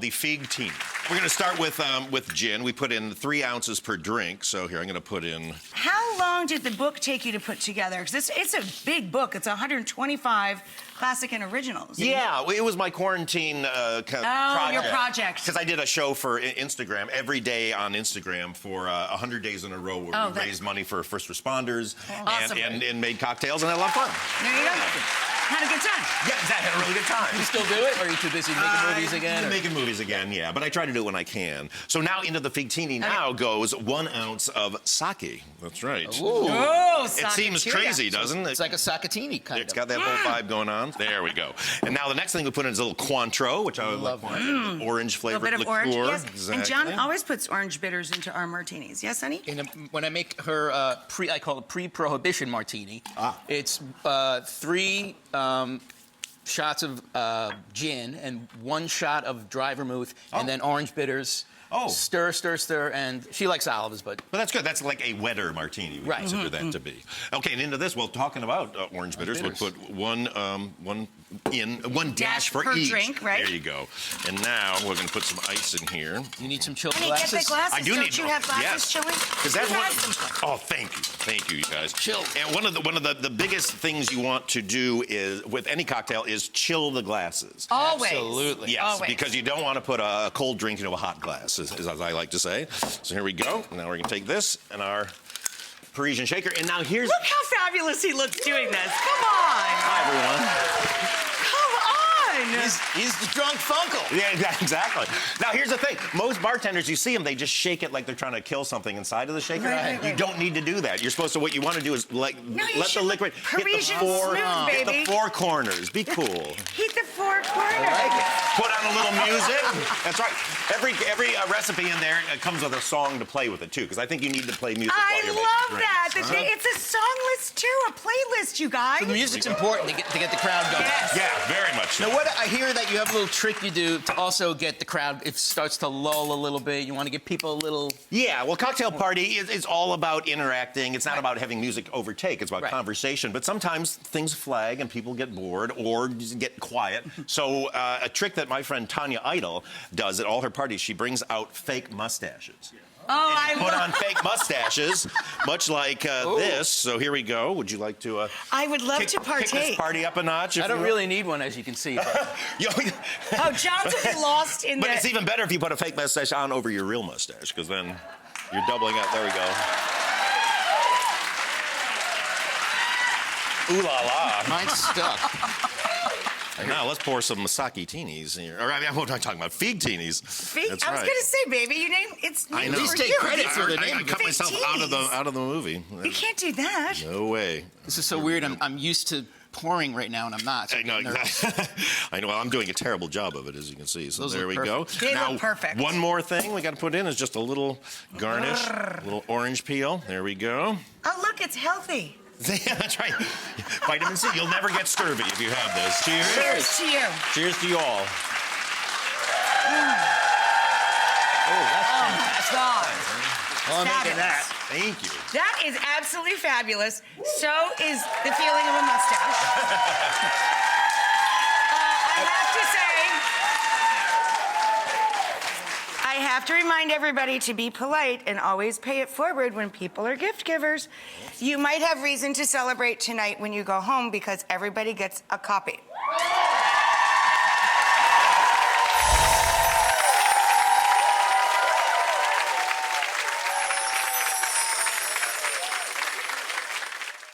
The Feig team. We're going to start with gin. We put in 3 ounces per drink. So here, I'm going to put in... How long did the book take you to put together? Because it's a big book. It's 125 classic and originals. Yeah, it was my quarantine project. Oh, your project. Because I did a show for Instagram, every day on Instagram for 100 days in a row where we raised money for first responders and made cocktails, and I had a lot of fun. There you go. Had a good time. Yeah, I had a really good time. You still do it, or are you too busy making movies again? Making movies again, yeah. But I try to do it when I can. So now into the Feigtini now goes 1 ounce of sake. That's right. Ooh. Oh, it seems crazy, doesn't it? It's like a sakatini kind of. It's got that whole vibe going on. There we go. And now the next thing we put in is a little Cointreau, which I would love. Orange flavored liqueur. Orange, yes. Exactly. And John always puts orange bitters into our martinis. Yes, honey? When I make her I call it pre-prohibition martini. It's 3 shots of gin and 1 shot of dry vermouth and then orange bitters. Stir, stir, stir, and she likes olives, but... Well, that's good. That's like a wetter martini, we consider that to be. Okay, and into this, well, talking about orange bitters, we'll put one dash for per each. Drink, right? There you go. And now we're going to put some ice in here. You need some chilled Honey, glasses? get the glasses. I do Don't need you have glasses, yes. chilling? Because that's one. Oh, thank you, you guys. Chill. And one of the biggest things you want to do is with any cocktail is chill the glasses. Always. Absolutely. Yes, Always. because you don't want to put a cold drink into a hot glass, as I like to say. So here we go. Now we're going to take this and our Parisian shaker. And now here's... Look how fabulous he looks doing this. Come on. Hi, everyone. He's the drunk funkle. Yeah, exactly. Now, here's the thing. Most bartenders, you see them, they just shake it like they're trying to kill something inside of the shaker. Right. You don't need to do that. You're supposed to, what you want to do is let the liquid Parisian hit the 4 corners. Be cool. Hit the 4 corners. I like it. Put on a little music. That's right. Every recipe in there comes with a song to play with it, too, because I think you need to play music while you're making love that. It's a song list, too, a playlist, you guys. So the music's important to get the crowd going. Yes. Yeah, very much so. Now, what I hear that you have a little trick you do to also get the crowd, if it starts to lull a little bit, you want to give people a little... Yeah, well, cocktail party is all about interacting. It's not about having music overtake. It's about conversation. But sometimes things flag and people get bored or just get quiet. So a trick that my friend Tanya Idol does at all her parties, she brings out fake mustaches. Oh, I put on fake mustaches, much like this. So here we go. Would you like to? I would love to partake. Kick this party up a notch. I don't really need one, as you can see. But... Oh, John's a bit lost in But it's even better if you put a fake mustache on over your real mustache, because then you're doubling up. There we go. Ooh la la. Mine's stuck. Now let's pour some sake-tinis here. Or I mean, what am I talking about? Feigtinis. That's I was gonna say, baby, your name. It's named Please for take you. credit for the name. I cut myself out of the movie. You can't do that. No way. This is so weird. I'm used to pouring right now, and I'm not. So I know exactly. I know. Well, I'm doing a terrible job of it, as you can see. So there we go. They now, look perfect. One more thing we got to put in is just a little garnish, a little orange peel. There we go. Oh, look, it's healthy. That's right. Vitamin C. You'll never get scurvy if you have this. Cheers. Cheers to you. Cheers to you all. Oh, That's gone. well, I'm making that. Thank you. That is absolutely fabulous. So is the feeling of a mustache. I have to remind everybody to be polite and always pay it forward when people are gift givers. You might have reason to celebrate tonight when you go home because everybody gets a copy.